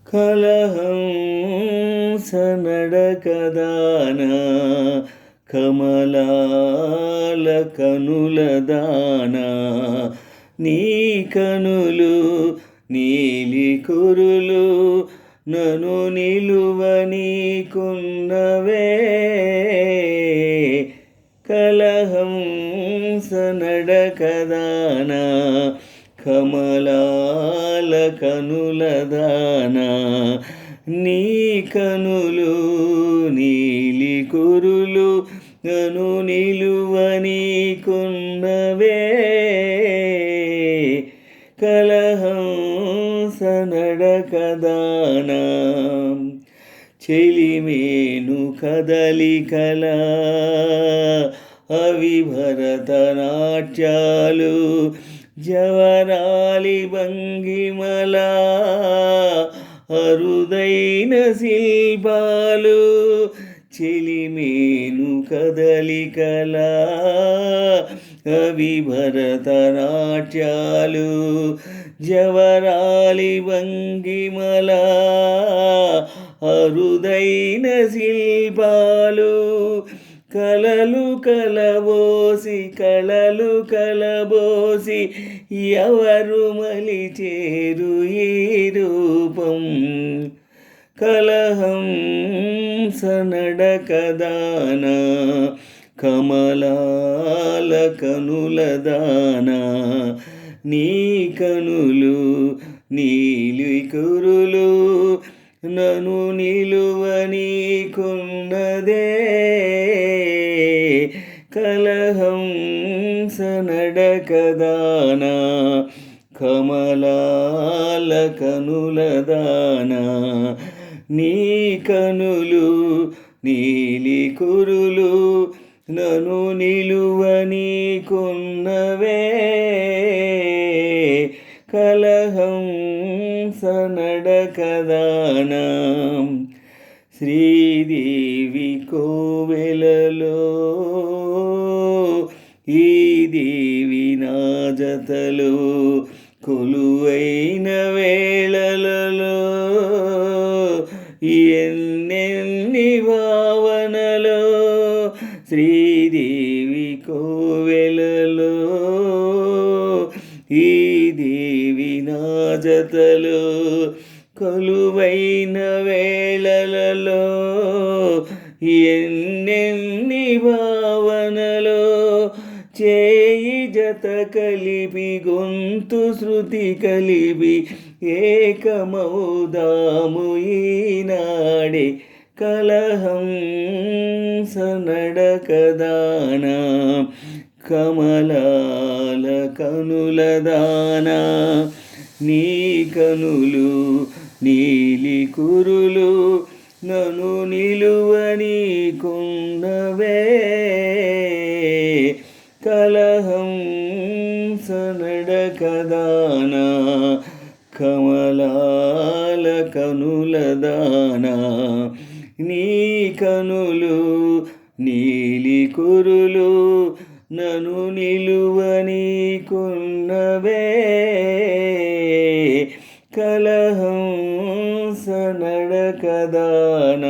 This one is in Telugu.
కలహంస నడకదాన కమలాల కనులదాన నీ కనులు నీలి కురులు నను నిలువనీకున్నవే కలహంస నడకదాన కమలాల కనులదాన నీ కనులు నీలి కురులు నను నిలువనీకున్నవే కలహంస నడకదాన చెలిమేను కదలికల అవి భరతనాట్యాలు జవరాలి భంగిమల అరుదైన శిల్పాలు చెలిమేను కదలికల అవి భరతనాట్యాలు జవరాలి భంగిమల అరుదైన శిల్పాలు కలలు కలబోసి ఎవరు మలిచేరు ఈ రూపం కలహంస నడకదాన కమలాల కనులదాన నీ కనులు నీలి కురులు నను నిలువనీకున్నదే కలహంస నడకదాన కమలాల కనులదాన నీ కనులు నీలి కురులు నను నిలువనీకున్నవే కలహంస నడకదాన శ్రీదేవి కోవెలలో ఈ దేవి నా జతలో కొలువైన వేళలలో ఎన్నెన్ని భావనలో శ్రీదేవి కోవెలలో ఈ దేవి నా జతలో కొలువైన వేళలలో ఎన్నెన్ని భావనలో చేయి జత కలిపి గొంతు శృతి కలిపి ఏకమౌదాము ఈనాడే కలహంస నడకదాన కమలాల కనులదాన నీ కనులు నీలి కురులు నను నిలువనీకున్నవే కలహంస నడకదాన కమలాల కనులదాన నీ కనులు నీలి కురులు నను నిలువనీకున్నవే కలహంస నడకదాన